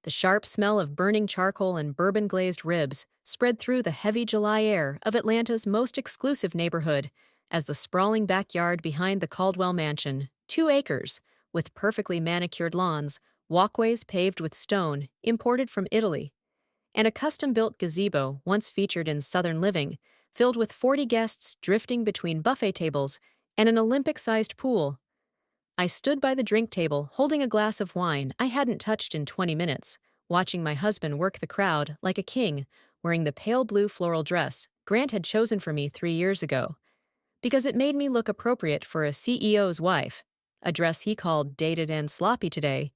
The sharp smell of burning charcoal and bourbon-glazed ribs spread through the heavy July air of Atlanta's most exclusive neighborhood as the sprawling backyard behind the Caldwell Mansion, 2 acres, with perfectly manicured lawns, walkways paved with stone, imported from Italy, and a custom-built gazebo once featured in Southern Living, filled with 40 guests drifting between buffet tables and an Olympic-sized pool. I stood by the drink table, holding a glass of wine I hadn't touched in 20 minutes, watching my husband work the crowd like a king, wearing the pale blue floral dress Grant had chosen for me 3 years ago, because it made me look appropriate for a CEO's wife, a dress he called dated and sloppy today,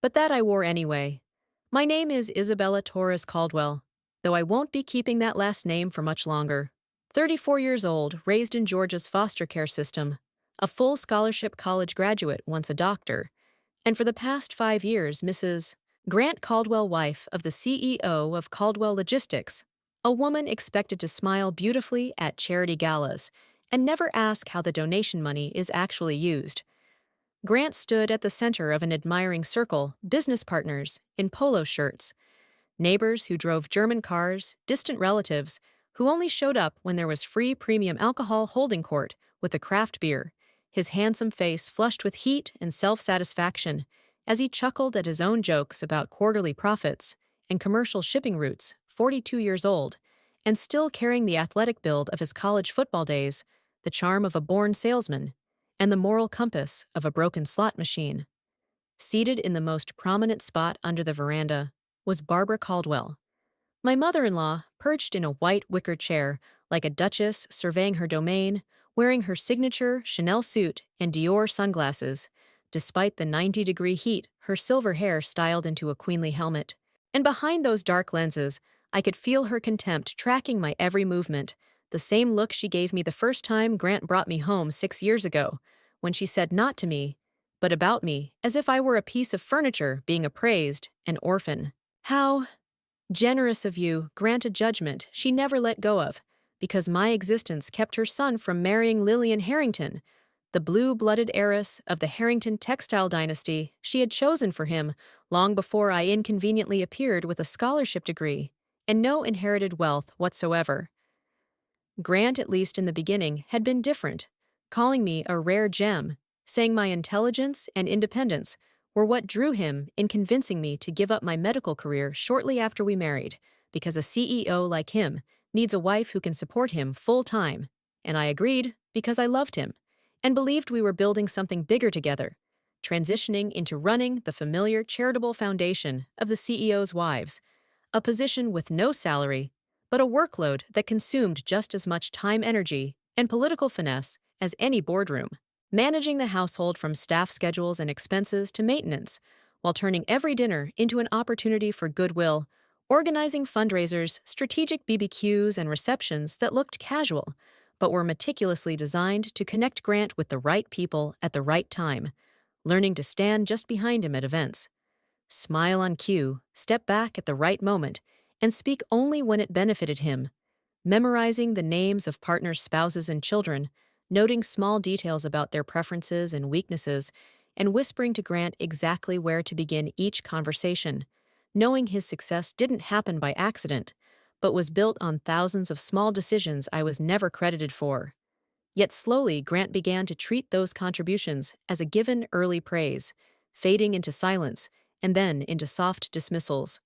but that I wore anyway. My name is Isabella Torres Caldwell, though I won't be keeping that last name for much longer. 34 years old, raised in Georgia's foster care system, a full scholarship college graduate, once a doctor, and for the past 5 years, Mrs. Grant Caldwell, wife of the CEO of Caldwell Logistics, a woman expected to smile beautifully at charity galas and never ask how the donation money is actually used. Grant stood at the center of an admiring circle, business partners in polo shirts, neighbors who drove German cars, distant relatives who only showed up when there was free premium alcohol holding court with a craft beer, his handsome face flushed with heat and self-satisfaction as he chuckled at his own jokes about quarterly profits and commercial shipping routes, 42 years old, and still carrying the athletic build of his college football days, the charm of a born salesman, and the moral compass of a broken slot machine. Seated in the most prominent spot under the veranda was Barbara Caldwell, my mother-in-law, perched in a white wicker chair like a duchess surveying her domain, wearing her signature Chanel suit and Dior sunglasses. Despite the 90-degree heat, her silver hair styled into a queenly helmet. And behind those dark lenses, I could feel her contempt tracking my every movement, the same look she gave me the first time Grant brought me home 6 years ago, when she said not to me, but about me, as if I were a piece of furniture being appraised, an orphan. How generous of you, Grant, a judgment she never let go of, because my existence kept her son from marrying Lillian Harrington, the blue-blooded heiress of the Harrington textile dynasty she had chosen for him long before I inconveniently appeared with a scholarship degree and no inherited wealth whatsoever. Grant, at least in the beginning, had been different, calling me a rare gem, saying my intelligence and independence were what drew him in convincing me to give up my medical career shortly after we married, because a CEO like him needs a wife who can support him full-time, and I agreed because I loved him and believed we were building something bigger together, transitioning into running the familiar charitable foundation of the CEO's wives, a position with no salary, but a workload that consumed just as much time, energy, and political finesse as any boardroom, managing the household from staff schedules and expenses to maintenance, while turning every dinner into an opportunity for goodwill, organizing fundraisers, strategic BBQs, and receptions that looked casual, but were meticulously designed to connect Grant with the right people at the right time, learning to stand just behind him at events, smile on cue, step back at the right moment, and speak only when it benefited him, memorizing the names of partners' spouses and children, noting small details about their preferences and weaknesses, and whispering to Grant exactly where to begin each conversation, knowing his success didn't happen by accident, but was built on thousands of small decisions I was never credited for. Yet slowly, Grant began to treat those contributions as a given early praise, fading into silence and then into soft dismissals.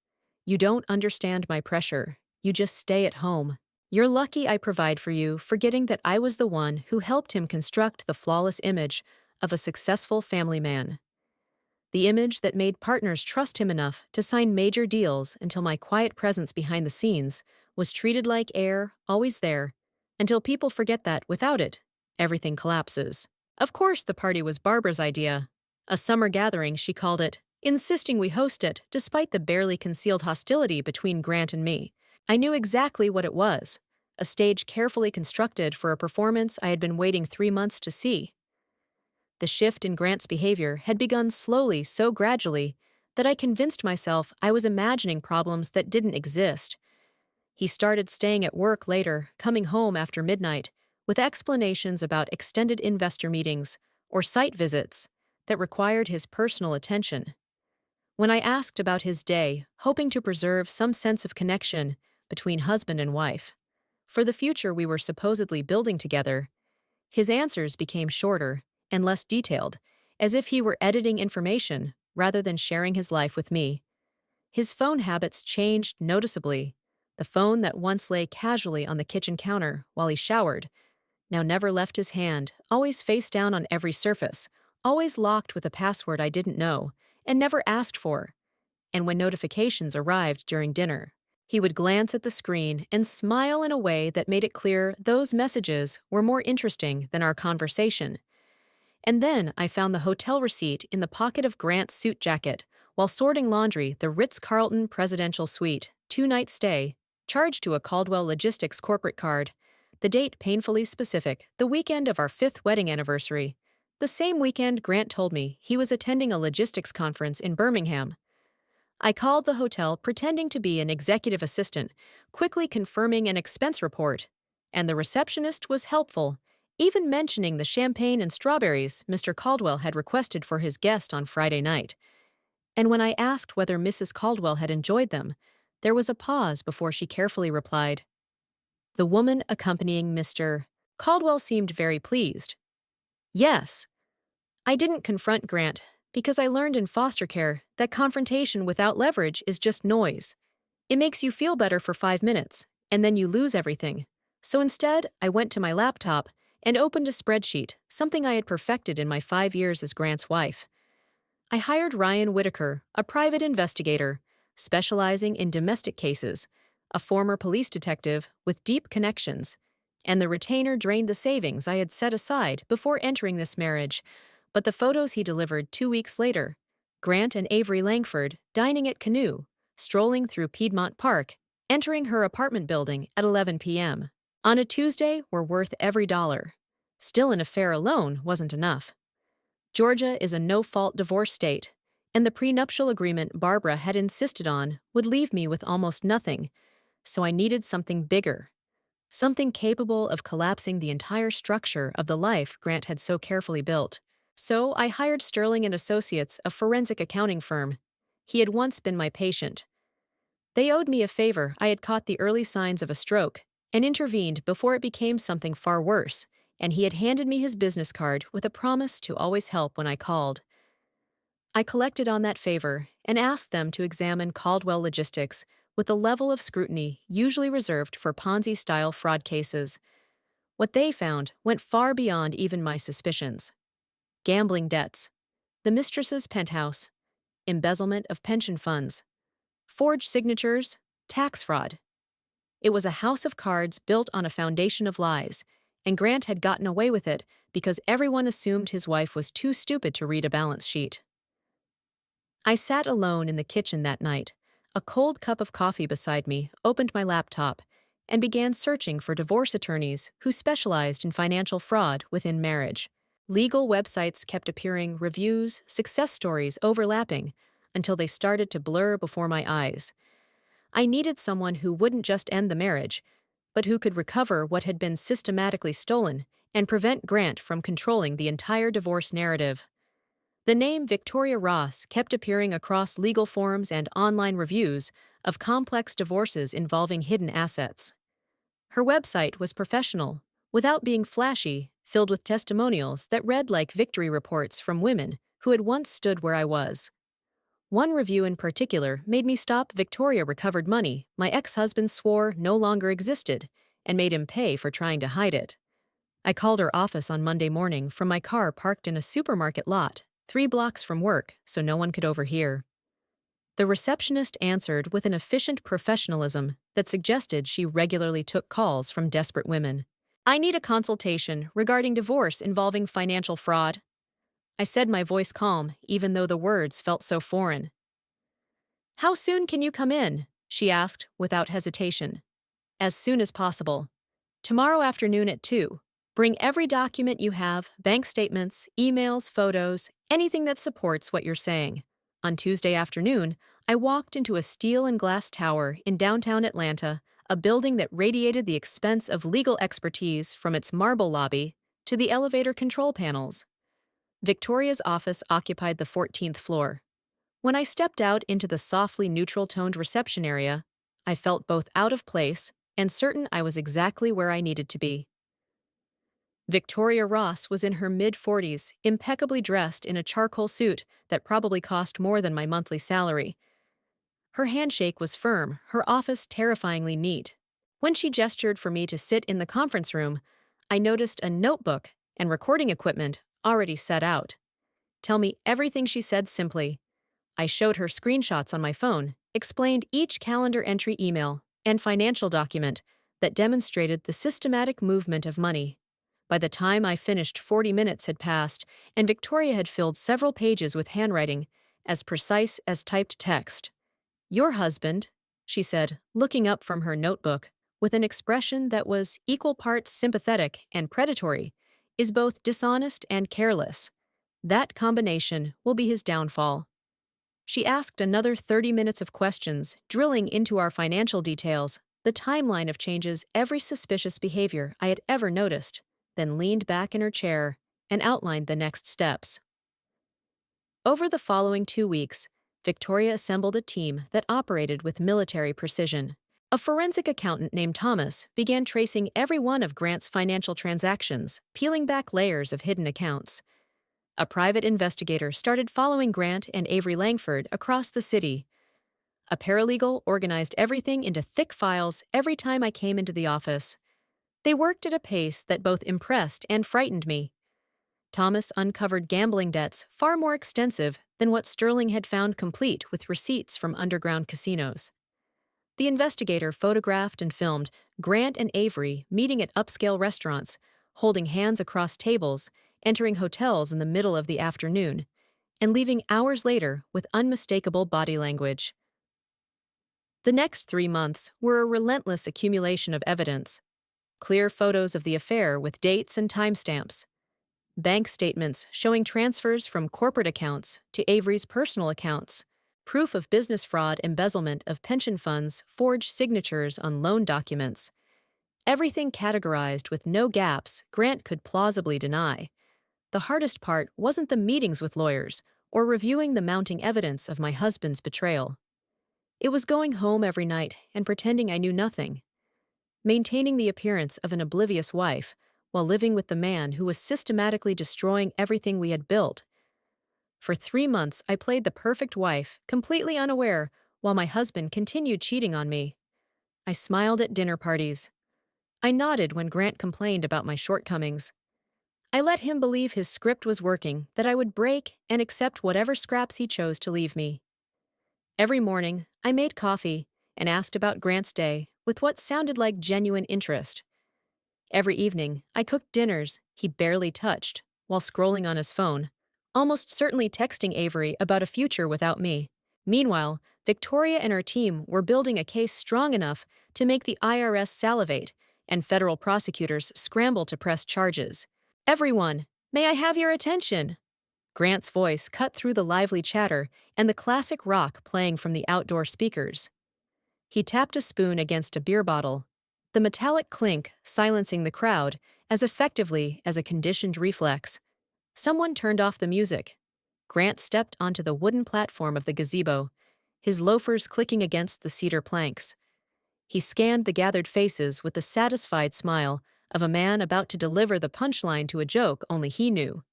You don't understand my pressure. You just stay at home. You're lucky I provide for you, forgetting that I was the one who helped him construct the flawless image of a successful family man. The image that made partners trust him enough to sign major deals until my quiet presence behind the scenes was treated like air, always there, until people forget that, without it, everything collapses. Of course, the party was Barbara's idea. A summer gathering, she called it, insisting we host it despite the barely concealed hostility between Grant and me. I knew exactly what it was, a stage carefully constructed for a performance I had been waiting 3 months to see. The shift in Grant's behavior had begun slowly, so gradually, that I convinced myself I was imagining problems that didn't exist. He started staying at work later, coming home after midnight, with explanations about extended investor meetings or site visits that required his personal attention. When I asked about his day, hoping to preserve some sense of connection between husband and wife, for the future we were supposedly building together, his answers became shorter and less detailed, as if he were editing information rather than sharing his life with me. His phone habits changed noticeably. The phone that once lay casually on the kitchen counter while he showered now never left his hand, always face down on every surface, always locked with a password I didn't know, and never asked for. And when notifications arrived during dinner, he would glance at the screen and smile in a way that made it clear those messages were more interesting than our conversation. And then I found the hotel receipt in the pocket of Grant's suit jacket while sorting laundry, the Ritz-Carlton Presidential Suite, 2-night stay, charged to a Caldwell Logistics corporate card. The date painfully specific, the weekend of our 5th wedding anniversary. The same weekend Grant told me he was attending a logistics conference in Birmingham. I called the hotel pretending to be an executive assistant, quickly confirming an expense report. And the receptionist was helpful, even mentioning the champagne and strawberries Mr. Caldwell had requested for his guest on Friday night. And when I asked whether Mrs. Caldwell had enjoyed them, there was a pause before she carefully replied. The woman accompanying Mr. Caldwell seemed very pleased. Yes. I didn't confront Grant because I learned in foster care that confrontation without leverage is just noise. It makes you feel better for 5 minutes, and then you lose everything. So instead, I went to my laptop and opened a spreadsheet, something I had perfected in my 5 years as Grant's wife. I hired Ryan Whitaker, a private investigator, specializing in domestic cases, a former police detective with deep connections, and the retainer drained the savings I had set aside before entering this marriage. But the photos he delivered 2 weeks later, Grant and Avery Langford dining at Canoe, strolling through Piedmont Park, entering her apartment building at 11 p.m. on a Tuesday, were worth every dollar. Still, an affair alone wasn't enough. Georgia is a no-fault divorce state, and the prenuptial agreement Barbara had insisted on would leave me with almost nothing, so I needed something bigger, something capable of collapsing the entire structure of the life Grant had so carefully built. So I hired Sterling and Associates, a forensic accounting firm. He had once been my patient. They owed me a favor. I had caught the early signs of a stroke and intervened before it became something far worse, and he had handed me his business card with a promise to always help when I called. I collected on that favor and asked them to examine Caldwell Logistics with a level of scrutiny usually reserved for Ponzi-style fraud cases. What they found went far beyond even my suspicions. Gambling debts, the mistress's penthouse, embezzlement of pension funds, forged signatures, tax fraud. It was a house of cards built on a foundation of lies, and Grant had gotten away with it because everyone assumed his wife was too stupid to read a balance sheet. I sat alone in the kitchen that night, a cold cup of coffee beside me, opened my laptop, and began searching for divorce attorneys who specialized in financial fraud within marriage. Legal websites kept appearing, reviews, success stories overlapping, until they started to blur before my eyes. I needed someone who wouldn't just end the marriage, but who could recover what had been systematically stolen and prevent Grant from controlling the entire divorce narrative. The name Victoria Ross kept appearing across legal forums and online reviews of complex divorces involving hidden assets. Her website was professional, without being flashy, filled with testimonials that read like victory reports from women who had once stood where I was. One review in particular made me stop. Victoria recovered money my ex-husband swore no longer existed and made him pay for trying to hide it. I called her office on Monday morning from my car parked in a supermarket lot, 3 blocks from work, so no one could overhear. The receptionist answered with an efficient professionalism that suggested she regularly took calls from desperate women. I need a consultation regarding divorce involving financial fraud. I said, my voice calm, even though the words felt so foreign. How soon can you come in? She asked without hesitation. As soon as possible. Tomorrow afternoon at 2. Bring every document you have, bank statements, emails, photos, anything that supports what you're saying. On Tuesday afternoon, I walked into a steel and glass tower in downtown Atlanta, a building that radiated the expense of legal expertise from its marble lobby to the elevator control panels. Victoria's office occupied the 14th floor. When I stepped out into the softly neutral-toned reception area, I felt both out of place and certain I was exactly where I needed to be. Victoria Ross was in her mid-40s, impeccably dressed in a charcoal suit that probably cost more than my monthly salary. Her handshake was firm, her office terrifyingly neat. When she gestured for me to sit in the conference room, I noticed a notebook and recording equipment already set out. Tell me everything, she said simply. I showed her screenshots on my phone, explained each calendar entry, email, and financial document that demonstrated the systematic movement of money. By the time I finished, 40 minutes had passed, and Victoria had filled several pages with handwriting as precise as typed text. "Your husband," she said, looking up from her notebook, with an expression that was equal parts sympathetic and predatory, "is both dishonest and careless. That combination will be his downfall." She asked another 30 minutes of questions, drilling into our financial details, the timeline of changes, every suspicious behavior I had ever noticed, then leaned back in her chair and outlined the next steps. Over the following 2 weeks, Victoria assembled a team that operated with military precision. A forensic accountant named Thomas began tracing every one of Grant's financial transactions, peeling back layers of hidden accounts. A private investigator started following Grant and Avery Langford across the city. A paralegal organized everything into thick files every time I came into the office. They worked at a pace that both impressed and frightened me. Thomas uncovered gambling debts far more extensive than what Sterling had found, complete with receipts from underground casinos. The investigator photographed and filmed Grant and Avery meeting at upscale restaurants, holding hands across tables, entering hotels in the middle of the afternoon, and leaving hours later with unmistakable body language. The next 3 months were a relentless accumulation of evidence. Clear photos of the affair with dates and timestamps. Bank statements showing transfers from corporate accounts to Avery's personal accounts. Proof of business fraud, embezzlement of pension funds, forged signatures on loan documents. Everything categorized with no gaps Grant could plausibly deny. The hardest part wasn't the meetings with lawyers or reviewing the mounting evidence of my husband's betrayal. It was going home every night and pretending I knew nothing. Maintaining the appearance of an oblivious wife while living with the man who was systematically destroying everything we had built. For 3 months, I played the perfect wife, completely unaware, while my husband continued cheating on me. I smiled at dinner parties. I nodded when Grant complained about my shortcomings. I let him believe his script was working, that I would break and accept whatever scraps he chose to leave me. Every morning, I made coffee and asked about Grant's day with what sounded like genuine interest. Every evening, I cooked dinners he barely touched while scrolling on his phone, almost certainly texting Avery about a future without me. Meanwhile, Victoria and her team were building a case strong enough to make the IRS salivate and federal prosecutors scramble to press charges. "Everyone, may I have your attention?" Grant's voice cut through the lively chatter and the classic rock playing from the outdoor speakers. He tapped a spoon against a beer bottle, the metallic clink silencing the crowd as effectively as a conditioned reflex. Someone turned off the music. Grant stepped onto the wooden platform of the gazebo, his loafers clicking against the cedar planks. He scanned the gathered faces with the satisfied smile of a man about to deliver the punchline to a joke only he knew.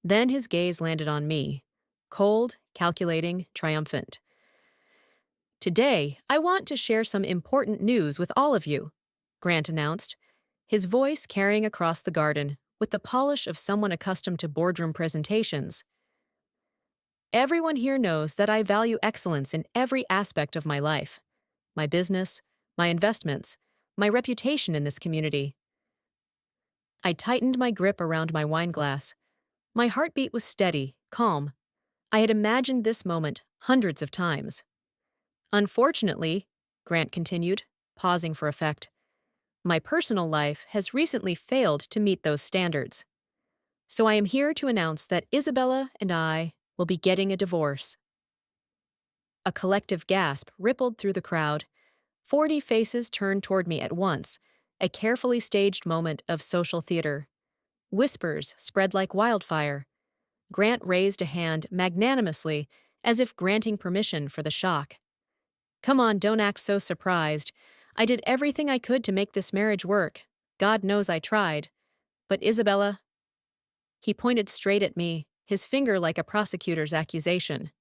Then his gaze landed on me, cold, calculating, triumphant. "Today, I want to share some important news with all of you," Grant announced, his voice carrying across the garden with the polish of someone accustomed to boardroom presentations. "Everyone here knows that I value excellence in every aspect of my life, my business, my investments, my reputation in this community." I tightened my grip around my wine glass. My heartbeat was steady, calm. I had imagined this moment hundreds of times. "Unfortunately," Grant continued, pausing for effect, "my personal life has recently failed to meet those standards. So I am here to announce that Isabella and I will be getting a divorce." A collective gasp rippled through the crowd. 40 faces turned toward me at once, a carefully staged moment of social theater. Whispers spread like wildfire. Grant raised a hand magnanimously as if granting permission for the shock. Come on, don't act so surprised. I did everything I could to make this marriage work. God knows I tried. But Isabella, he pointed straight at me, his finger like a prosecutor's accusation.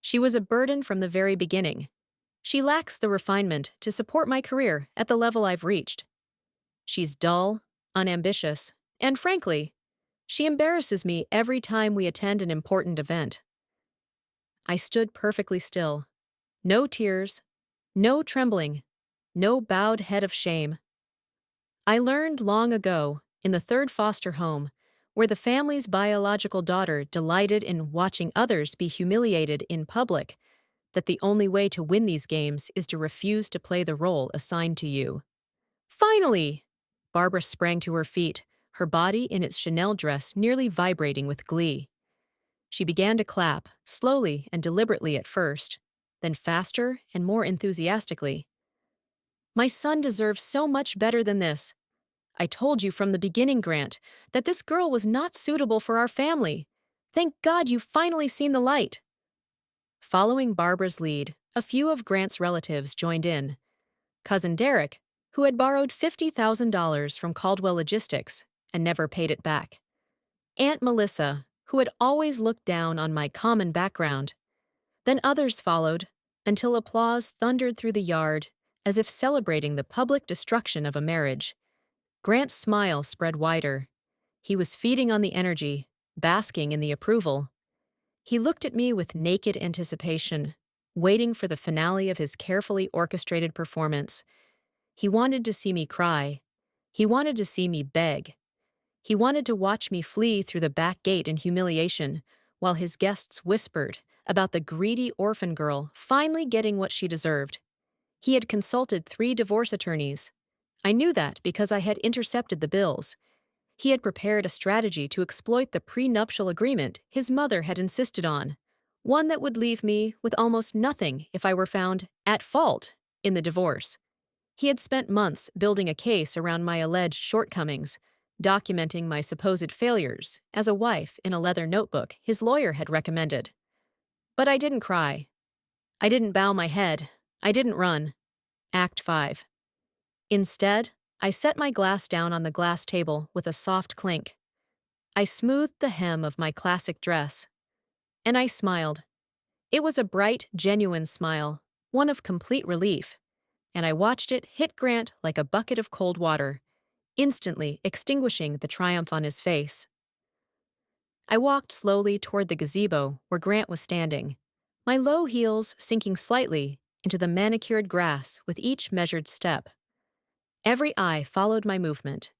She was a burden from the very beginning. She lacks the refinement to support my career at the level I've reached. She's dull, unambitious, and frankly, she embarrasses me every time we attend an important event. I stood perfectly still. No tears, no trembling, no bowed head of shame. I learned long ago, in the third foster home, where the family's biological daughter delighted in watching others be humiliated in public, that the only way to win these games is to refuse to play the role assigned to you. Finally! Barbara sprang to her feet, her body in its Chanel dress nearly vibrating with glee. She began to clap, slowly and deliberately at first, then faster and more enthusiastically. My son deserves so much better than this. I told you from the beginning, Grant, that this girl was not suitable for our family. Thank God you've finally seen the light. Following Barbara's lead, a few of Grant's relatives joined in. Cousin Derek, who had borrowed $50,000 from Caldwell Logistics and never paid it back. Aunt Melissa, who had always looked down on my common background. Then others followed, until applause thundered through the yard, as if celebrating the public destruction of a marriage. Grant's smile spread wider. He was feeding on the energy, basking in the approval. He looked at me with naked anticipation, waiting for the finale of his carefully orchestrated performance. He wanted to see me cry. He wanted to see me beg. He wanted to watch me flee through the back gate in humiliation, while his guests whispered about the greedy orphan girl finally getting what she deserved. He had consulted 3 divorce attorneys. I knew that because I had intercepted the bills. He had prepared a strategy to exploit the prenuptial agreement his mother had insisted on, one that would leave me with almost nothing if I were found at fault in the divorce. He had spent months building a case around my alleged shortcomings, documenting my supposed failures as a wife in a leather notebook his lawyer had recommended. But I didn't cry. I didn't bow my head. I didn't run. Act 5. Instead, I set my glass down on the glass table with a soft clink. I smoothed the hem of my classic dress. And I smiled. It was a bright, genuine smile, one of complete relief. And I watched it hit Grant like a bucket of cold water, instantly extinguishing the triumph on his face. I walked slowly toward the gazebo where Grant was standing, my low heels sinking slightly into the manicured grass with each measured step. Every eye followed my movement.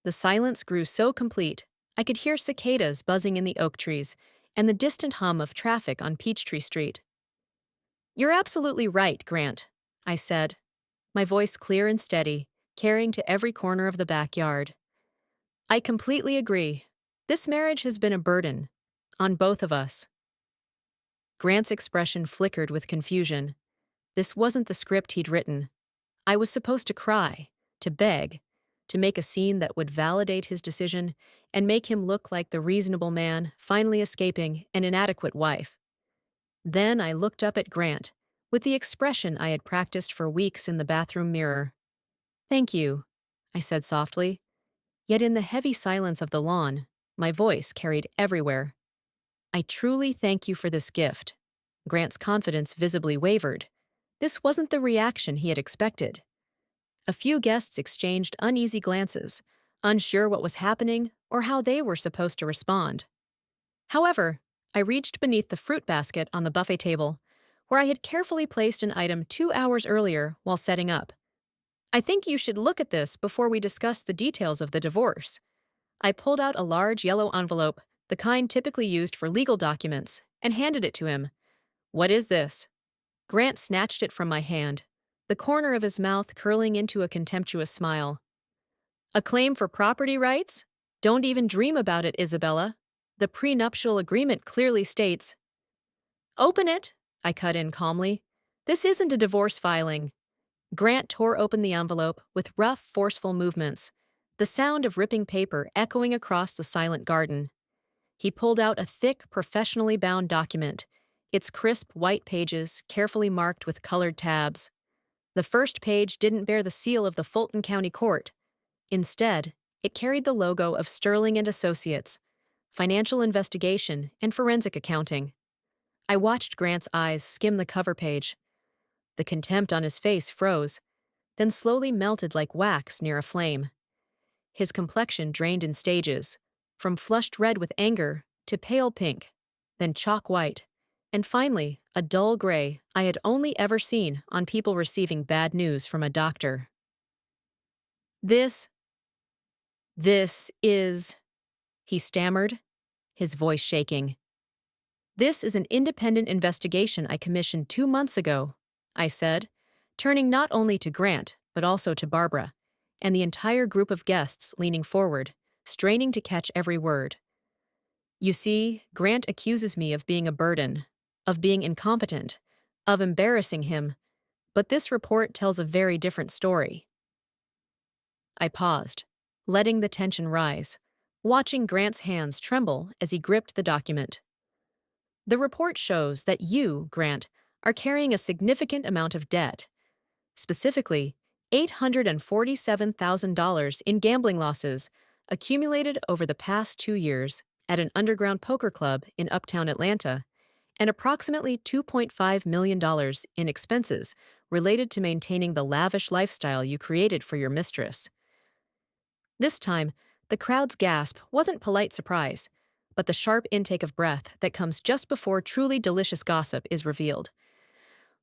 The silence grew so complete, I could hear cicadas buzzing in the oak trees and the distant hum of traffic on Peachtree Street. "You're absolutely right, Grant," I said, my voice clear and steady, carrying to every corner of the backyard. "I completely agree. This marriage has been a burden on both of us." Grant's expression flickered with confusion. This wasn't the script he'd written. I was supposed to cry, to beg, to make a scene that would validate his decision and make him look like the reasonable man finally escaping an inadequate wife. Then I looked up at Grant, with the expression I had practiced for weeks in the bathroom mirror. "Thank you," I said softly. Yet in the heavy silence of the lawn, my voice carried everywhere. "I truly thank you for this gift." Grant's confidence visibly wavered. This wasn't the reaction he had expected. A few guests exchanged uneasy glances, unsure what was happening or how they were supposed to respond. However, I reached beneath the fruit basket on the buffet table, where I had carefully placed an item 2 hours earlier while setting up. "I think you should look at this before we discuss the details of the divorce." I pulled out a large yellow envelope, the kind typically used for legal documents, and handed it to him. "What is this?" Grant snatched it from my hand, the corner of his mouth curling into a contemptuous smile. "A claim for property rights? Don't even dream about it, Isabella. The prenuptial agreement clearly states—" "Open it," I cut in calmly. "This isn't a divorce filing." Grant tore open the envelope with rough, forceful movements, the sound of ripping paper echoing across the silent garden. He pulled out a thick, professionally bound document, its crisp white pages carefully marked with colored tabs. The first page didn't bear the seal of the Fulton County Court. Instead, it carried the logo of Sterling and Associates, financial investigation and forensic accounting. I watched Grant's eyes skim the cover page. The contempt on his face froze, then slowly melted like wax near a flame. His complexion drained in stages, from flushed red with anger to pale pink, then chalk white, and finally a dull gray I had only ever seen on people receiving bad news from a doctor. This is, he stammered, his voice shaking. This is an independent investigation I commissioned 2 months ago, I said, turning not only to Grant, but also to Barbara, and the entire group of guests leaning forward, straining to catch every word. You see, Grant accuses me of being a burden, of being incompetent, of embarrassing him, but this report tells a very different story. I paused, letting the tension rise, watching Grant's hands tremble as he gripped the document. The report shows that you, Grant, are carrying a significant amount of debt, specifically $847,000 in gambling losses accumulated over the past 2 years at an underground poker club in uptown Atlanta, and approximately $2.5 million in expenses related to maintaining the lavish lifestyle you created for your mistress. This time, the crowd's gasp wasn't polite surprise, but the sharp intake of breath that comes just before truly delicious gossip is revealed.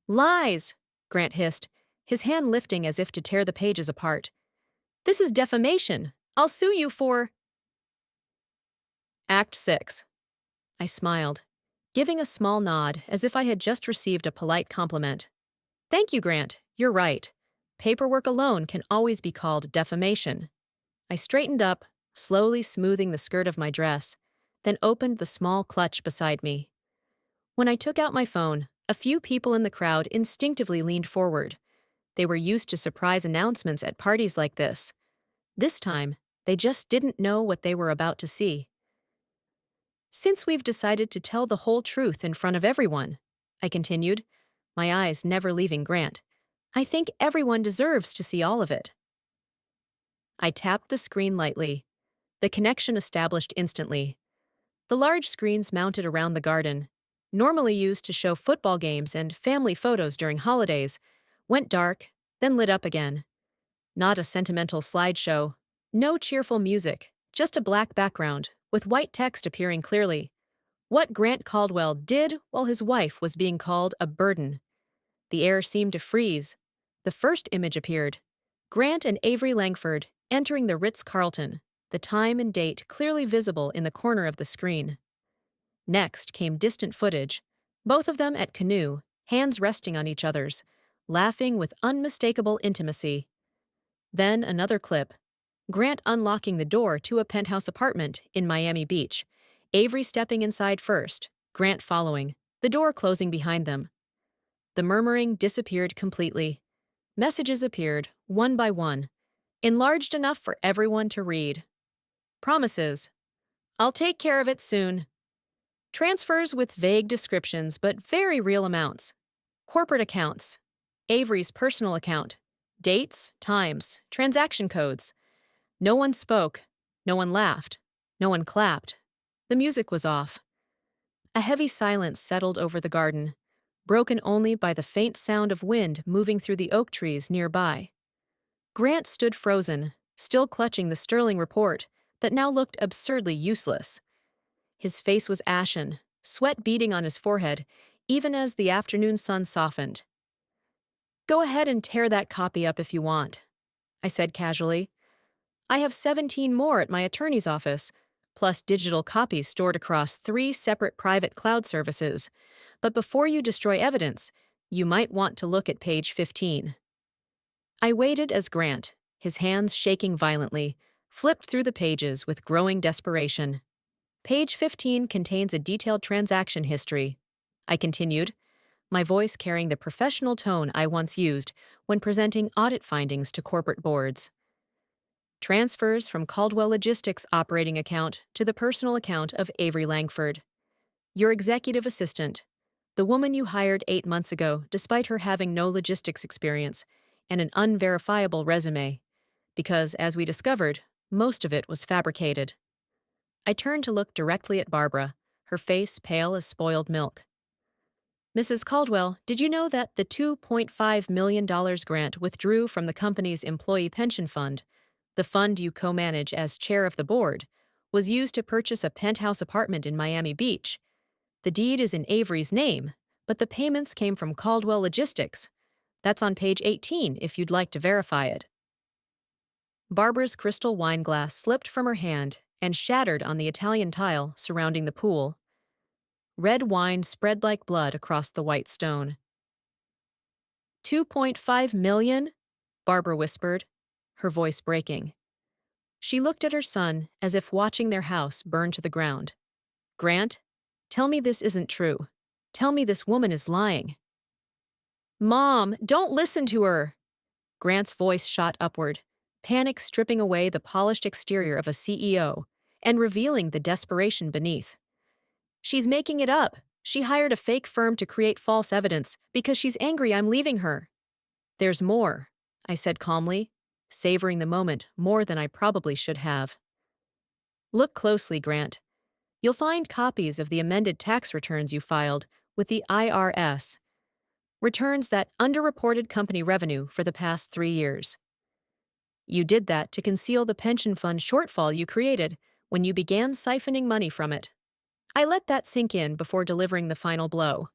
Lies! Grant hissed, his hand lifting as if to tear the pages apart. This is defamation. I'll sue you for… Act 6. I smiled, giving a small nod as if I had just received a polite compliment. Thank you, Grant. You're right. Paperwork alone can always be called defamation. I straightened up, slowly smoothing the skirt of my dress, then opened the small clutch beside me. When I took out my phone, a few people in the crowd instinctively leaned forward. They were used to surprise announcements at parties like this. This time, they just didn't know what they were about to see. Since we've decided to tell the whole truth in front of everyone, I continued, my eyes never leaving Grant, I think everyone deserves to see all of it. I tapped the screen lightly. The connection established instantly. The large screens mounted around the garden, normally used to show football games and family photos during holidays, went dark, then lit up again. Not a sentimental slideshow, no cheerful music, just a black background, with white text appearing clearly. What Grant Caldwell did while his wife was being called a burden. The air seemed to freeze. The first image appeared. Grant and Avery Langford entering the Ritz-Carlton, the time and date clearly visible in the corner of the screen. Next came distant footage, both of them at canoe, hands resting on each other's, laughing with unmistakable intimacy. Then another clip, Grant unlocking the door to a penthouse apartment in Miami Beach, Avery stepping inside first, Grant following, the door closing behind them. The murmuring disappeared completely. Messages appeared, one by one, enlarged enough for everyone to read. Promises. I'll take care of it soon. Transfers with vague descriptions but very real amounts. Corporate accounts. Avery's personal account. Dates, times, transaction codes. No one spoke. No one laughed. No one clapped. The music was off. A heavy silence settled over the garden, broken only by the faint sound of wind moving through the oak trees nearby. Grant stood frozen, still clutching the sterling report that now looked absurdly useless. His face was ashen, sweat beading on his forehead, even as the afternoon sun softened. Go ahead and tear that copy up if you want, I said casually. I have 17 more at my attorney's office, plus digital copies stored across 3 separate private cloud services. But before you destroy evidence, you might want to look at page 15. I waited as Grant, his hands shaking violently, flipped through the pages with growing desperation. Page 15 contains a detailed transaction history, I continued, my voice carrying the professional tone I once used when presenting audit findings to corporate boards. Transfers from Caldwell Logistics operating account to the personal account of Avery Langford. Your executive assistant. The woman you hired 8 months ago, despite her having no logistics experience and an unverifiable resume, because, as we discovered, most of it was fabricated. I turned to look directly at Barbara, her face pale as spoiled milk. Mrs. Caldwell, did you know that the $2.5 million grant withdrew from the company's employee pension fund, the fund you co-manage as chair of the board, was used to purchase a penthouse apartment in Miami Beach? The deed is in Avery's name, but the payments came from Caldwell Logistics. That's on page 18 if you'd like to verify it. Barbara's crystal wine glass slipped from her hand and shattered on the Italian tile surrounding the pool. Red wine spread like blood across the white stone. $2.5 million? Barbara whispered, her voice breaking. She looked at her son as if watching their house burn to the ground. Grant, tell me this isn't true. Tell me this woman is lying. Mom, don't listen to her! Grant's voice shot upward, panic stripping away the polished exterior of a CEO and revealing the desperation beneath. She's making it up. She hired a fake firm to create false evidence because she's angry I'm leaving her. There's more, I said calmly, savoring the moment more than I probably should have. Look closely, Grant. You'll find copies of the amended tax returns you filed with the IRS. Returns that underreported company revenue for the past 3 years. You did that to conceal the pension fund shortfall you created when you began siphoning money from it. I let that sink in before delivering the final blow.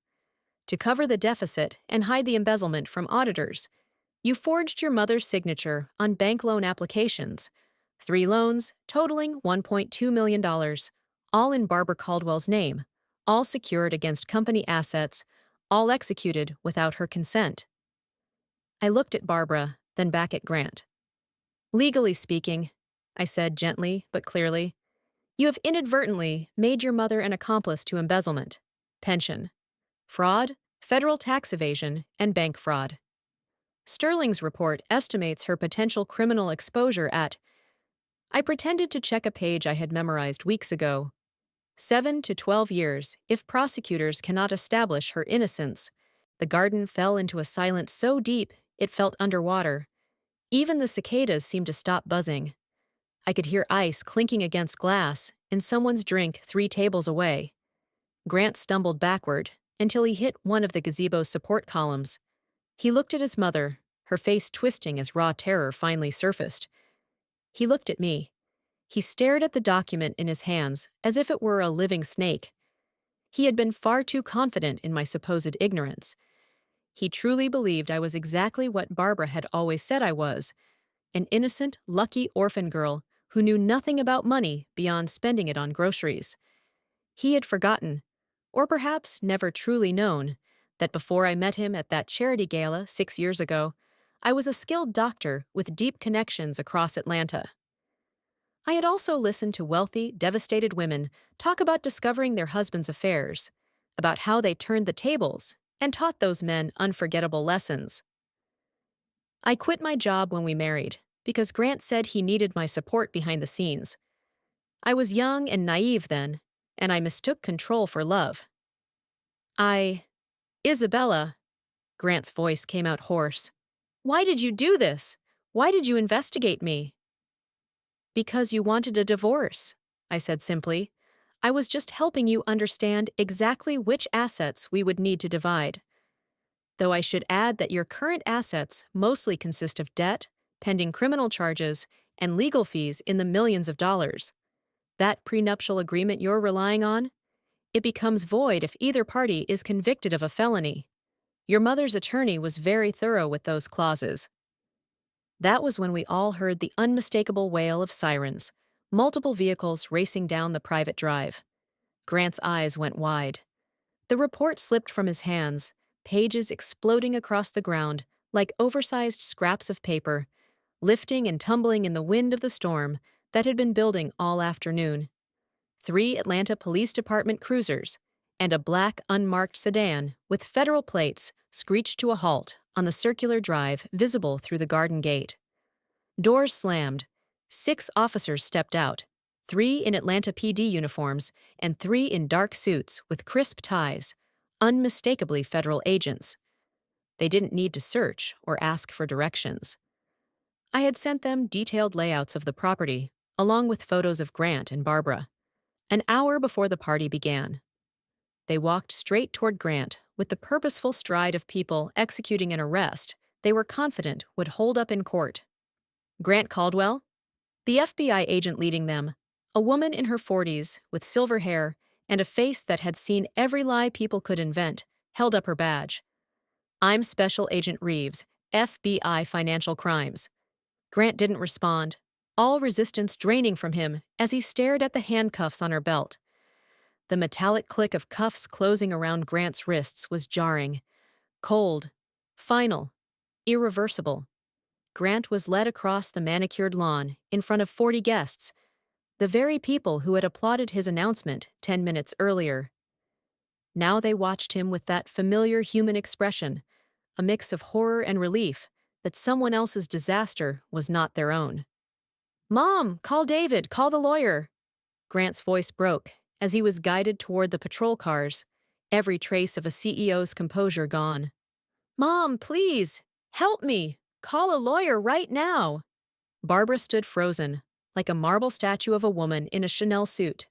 To cover the deficit and hide the embezzlement from auditors, you forged your mother's signature on bank loan applications, 3 loans totaling $1.2 million, all in Barbara Caldwell's name, all secured against company assets, all executed without her consent. I looked at Barbara, then back at Grant. Legally speaking, I said gently but clearly, you have inadvertently made your mother an accomplice to embezzlement, pension, fraud, federal tax evasion, and bank fraud. Sterling's report estimates her potential criminal exposure at— I pretended to check a page I had memorized weeks ago. 7 to 12 years if prosecutors cannot establish her innocence. The garden fell into a silence so deep it felt underwater. Even the cicadas seemed to stop buzzing. I could hear ice clinking against glass in someone's drink 3 tables away. Grant stumbled backward until he hit one of the gazebo's support columns. He looked at his mother, her face twisting as raw terror finally surfaced. He looked at me. He stared at the document in his hands as if it were a living snake. He had been far too confident in my supposed ignorance. He truly believed I was exactly what Barbara had always said I was, an innocent, lucky orphan girl who knew nothing about money beyond spending it on groceries. He had forgotten, or perhaps never truly known, that before I met him at that charity gala 6 years ago, I was a skilled doctor with deep connections across Atlanta. I had also listened to wealthy, devastated women talk about discovering their husbands' affairs, about how they turned the tables and taught those men unforgettable lessons. I quit my job when we married because Grant said he needed my support behind the scenes. I was young and naive then, and I mistook control for love. Isabella, Grant's voice came out hoarse. Why did you do this? Why did you investigate me? Because you wanted a divorce, I said simply. I was just helping you understand exactly which assets we would need to divide. Though I should add that your current assets mostly consist of debt, pending criminal charges, and legal fees in the millions of dollars. That prenuptial agreement you're relying on? It becomes void if either party is convicted of a felony. Your mother's attorney was very thorough with those clauses. That was when we all heard the unmistakable wail of sirens, multiple vehicles racing down the private drive. Grant's eyes went wide. The report slipped from his hands, pages exploding across the ground like oversized scraps of paper, lifting and tumbling in the wind of the storm that had been building all afternoon. 3 Atlanta Police Department cruisers and a black unmarked sedan with federal plates screeched to a halt on the circular drive visible through the garden gate. Doors slammed. 6 officers stepped out, 3 in Atlanta PD uniforms and 3 in dark suits with crisp ties, unmistakably federal agents. They didn't need to search or ask for directions. I had sent them detailed layouts of the property, along with photos of Grant and Barbara. An hour before the party began, they walked straight toward Grant with the purposeful stride of people executing an arrest they were confident would hold up in court. Grant Caldwell? The FBI agent leading them, a woman in her 40s with silver hair and a face that had seen every lie people could invent, held up her badge. I'm Special Agent Reeves, FBI Financial Crimes. Grant didn't respond, all resistance draining from him as he stared at the handcuffs on her belt. The metallic click of cuffs closing around Grant's wrists was jarring. Cold. Final. Irreversible. Grant was led across the manicured lawn in front of 40 guests, the very people who had applauded his announcement 10 minutes earlier. Now they watched him with that familiar human expression, a mix of horror and relief that someone else's disaster was not their own. "Mom, call David, call the lawyer." Grant's voice broke as he was guided toward the patrol cars, every trace of a CEO's composure gone. "Mom, please, help me. Call a lawyer right now." Barbara stood frozen, like a marble statue of a woman in a Chanel suit.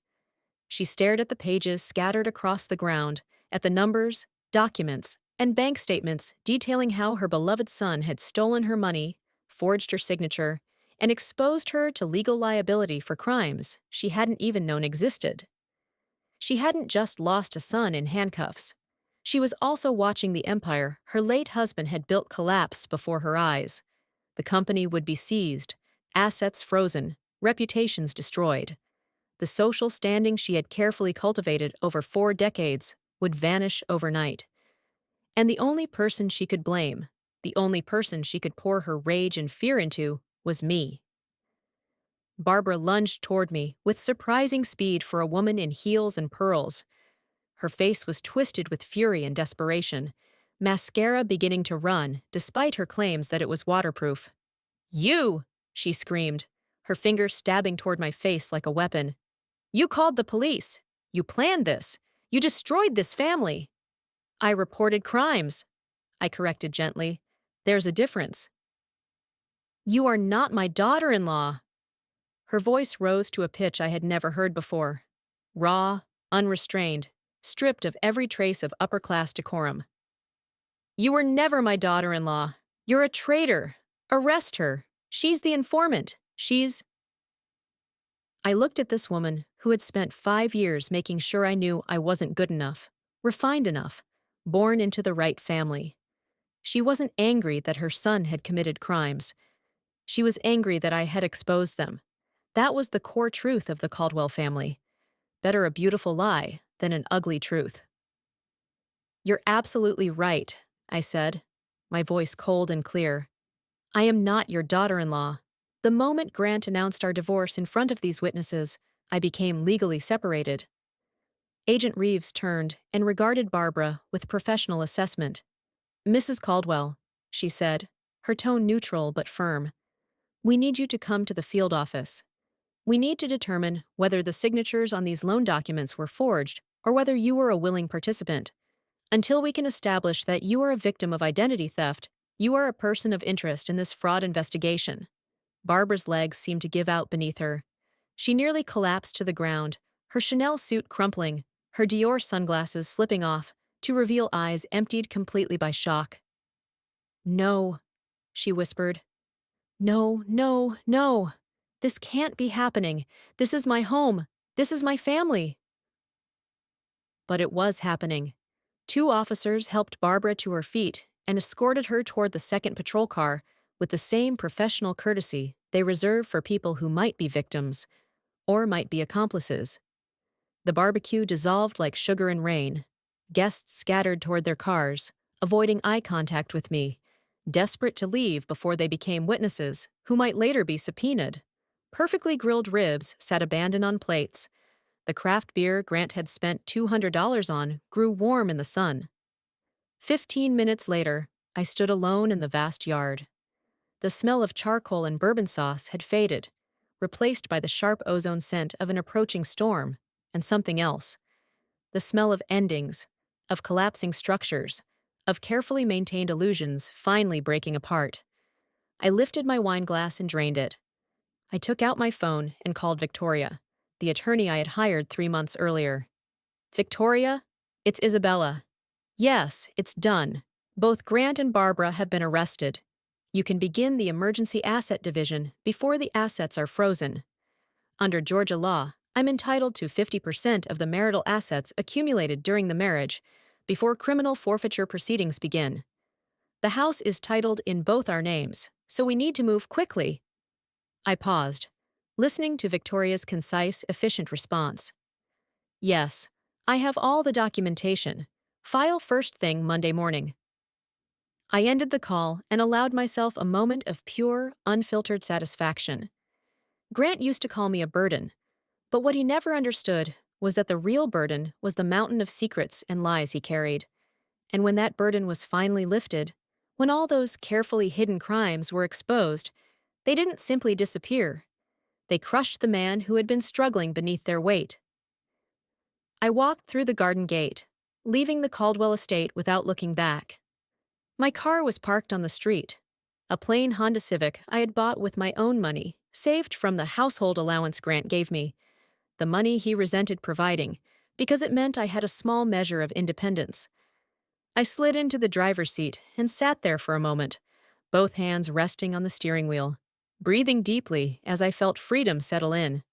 She stared at the pages scattered across the ground, at the numbers, documents, and bank statements detailing how her beloved son had stolen her money, forged her signature, and exposed her to legal liability for crimes she hadn't even known existed. She hadn't just lost a son in handcuffs. She was also watching the empire her late husband had built collapse before her eyes. The company would be seized, assets frozen, reputations destroyed. The social standing she had carefully cultivated over 4 decades would vanish overnight. And the only person she could blame, the only person she could pour her rage and fear into, was me. Barbara lunged toward me with surprising speed for a woman in heels and pearls. Her face was twisted with fury and desperation, mascara beginning to run despite her claims that it was waterproof. "You!" she screamed, her finger stabbing toward my face like a weapon. "You called the police. You planned this. You destroyed this family." "I reported crimes," I corrected gently. "There's a difference." "You are not my daughter-in-law." Her voice rose to a pitch I had never heard before. Raw, unrestrained, stripped of every trace of upper-class decorum. "You were never my daughter-in-law. You're a traitor. Arrest her. She's the informant. I looked at this woman who had spent 5 years making sure I knew I wasn't good enough, refined enough, born into the right family. She wasn't angry that her son had committed crimes. She was angry that I had exposed them. That was the core truth of the Caldwell family. Better a beautiful lie than an ugly truth. "You're absolutely right," I said, my voice cold and clear. "I am not your daughter-in-law. The moment Grant announced our divorce in front of these witnesses, I became legally separated." Agent Reeves turned and regarded Barbara with professional assessment. "Mrs. Caldwell," she said, her tone neutral but firm, "we need you to come to the field office. We need to determine whether the signatures on these loan documents were forged or whether you were a willing participant. Until we can establish that you are a victim of identity theft, you are a person of interest in this fraud investigation." Barbara's legs seemed to give out beneath her. She nearly collapsed to the ground, her Chanel suit crumpling, her Dior sunglasses slipping off, to reveal eyes emptied completely by shock. "No," she whispered. "No, no, no. This can't be happening. This is my home. This is my family." But it was happening. 2 officers helped Barbara to her feet and escorted her toward the second patrol car with the same professional courtesy they reserve for people who might be victims or might be accomplices. The barbecue dissolved like sugar in rain. Guests scattered toward their cars, avoiding eye contact with me, desperate to leave before they became witnesses who might later be subpoenaed. Perfectly grilled ribs sat abandoned on plates. The craft beer Grant had spent $200 on grew warm in the sun. 15 minutes later, I stood alone in the vast yard. The smell of charcoal and bourbon sauce had faded, replaced by the sharp ozone scent of an approaching storm, and something else. The smell of endings, of collapsing structures, of carefully maintained illusions finally breaking apart. I lifted my wine glass and drained it. I took out my phone and called Victoria, the attorney I had hired 3 months earlier. Victoria? It's Isabella. Yes, it's done. Both Grant and Barbara have been arrested. You can begin the emergency asset division before the assets are frozen. Under Georgia law, I'm entitled to 50% of the marital assets accumulated during the marriage before criminal forfeiture proceedings begin. The house is titled in both our names, so we need to move quickly. I paused, listening to Victoria's concise, efficient response. Yes, I have all the documentation. File first thing Monday morning. I ended the call and allowed myself a moment of pure, unfiltered satisfaction. Grant used to call me a burden, but what he never understood was that the real burden was the mountain of secrets and lies he carried. And when that burden was finally lifted, when all those carefully hidden crimes were exposed, they didn't simply disappear. They crushed the man who had been struggling beneath their weight. I walked through the garden gate, leaving the Caldwell estate without looking back. My car was parked on the street, a plain Honda Civic I had bought with my own money, saved from the household allowance Grant gave me, the money he resented providing, because it meant I had a small measure of independence. I slid into the driver's seat and sat there for a moment, both hands resting on the steering wheel, breathing deeply as I felt freedom settle in.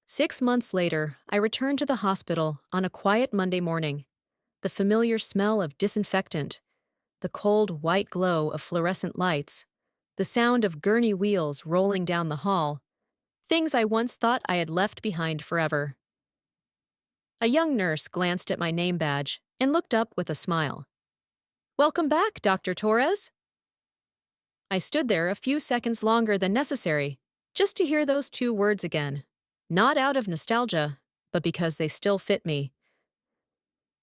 6 months later, I returned to the hospital on a quiet Monday morning. The familiar smell of disinfectant, the cold white glow of fluorescent lights, the sound of gurney wheels rolling down the hall, things I once thought I had left behind forever. A young nurse glanced at my name badge and looked up with a smile. "Welcome back, Dr. Torres." I stood there a few seconds longer than necessary, just to hear those two words again. Not out of nostalgia, but because they still fit me.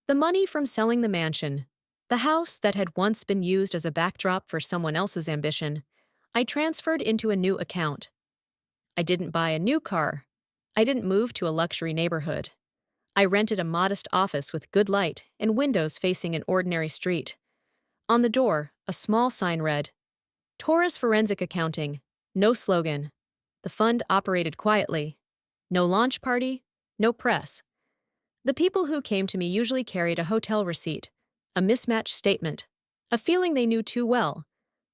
The money from selling the mansion, the house that had once been used as a backdrop for someone else's ambition, I transferred into a new account. I didn't buy a new car. I didn't move to a luxury neighborhood. I rented a modest office with good light and windows facing an ordinary street. On the door, a small sign read, "Torres Forensic Accounting, no slogan. The fund operated quietly. No launch party, no press." The people who came to me usually carried a hotel receipt, a mismatched statement, a feeling they knew too well,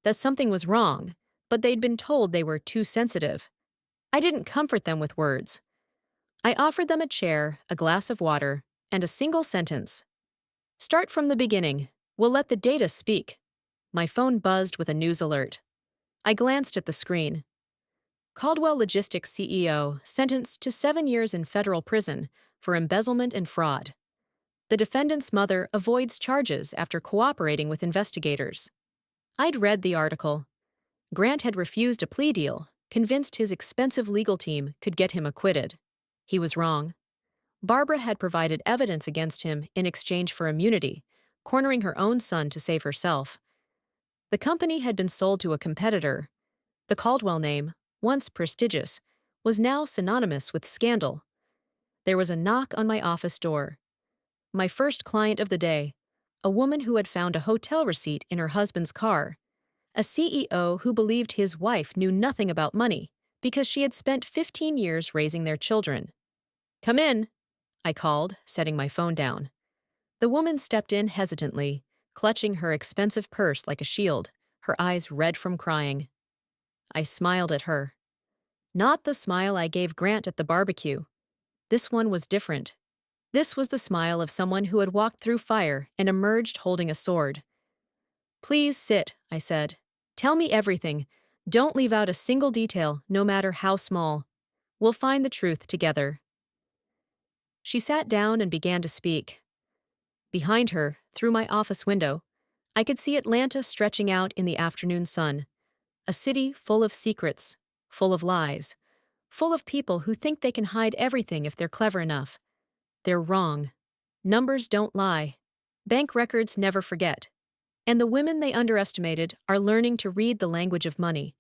that something was wrong, but they'd been told they were too sensitive. I didn't comfort them with words. I offered them a chair, a glass of water, and a single sentence. "Start from the beginning. We'll let the data speak." My phone buzzed with a news alert. I glanced at the screen. Caldwell Logistics CEO sentenced to 7 years in federal prison for embezzlement and fraud. The defendant's mother avoids charges after cooperating with investigators. I'd read the article. Grant had refused a plea deal, convinced his expensive legal team could get him acquitted. He was wrong. Barbara had provided evidence against him in exchange for immunity, cornering her own son to save herself. The company had been sold to a competitor. The Caldwell name, once prestigious, was now synonymous with scandal. There was a knock on my office door. My first client of the day, a woman who had found a hotel receipt in her husband's car, a CEO who believed his wife knew nothing about money because she had spent 15 years raising their children. "Come in," I called, setting my phone down. The woman stepped in hesitantly, clutching her expensive purse like a shield, her eyes red from crying. I smiled at her. Not the smile I gave Grant at the barbecue. This one was different. This was the smile of someone who had walked through fire and emerged holding a sword. "Please sit," I said. "Tell me everything. Don't leave out a single detail, no matter how small. We'll find the truth together." She sat down and began to speak. Behind her, through my office window, I could see Atlanta stretching out in the afternoon sun. A city full of secrets, full of lies, full of people who think they can hide everything if they're clever enough. They're wrong. Numbers don't lie. Bank records never forget. And the women they underestimated are learning to read the language of money,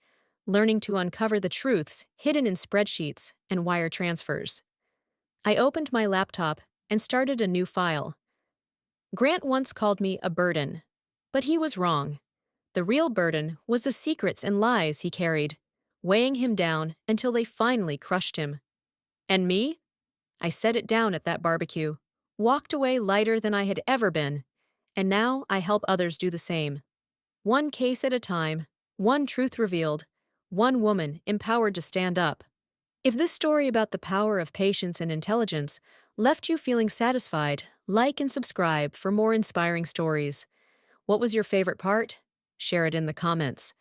learning to uncover the truths hidden in spreadsheets and wire transfers. I opened my laptop and started a new file. Grant once called me a burden, but he was wrong. The real burden was the secrets and lies he carried, weighing him down until they finally crushed him. And me? I set it down at that barbecue, walked away lighter than I had ever been, and now I help others do the same. One case at a time, one truth revealed, one woman empowered to stand up. If this story about the power of patience and intelligence left you feeling satisfied, like and subscribe for more inspiring stories. What was your favorite part? Share it in the comments.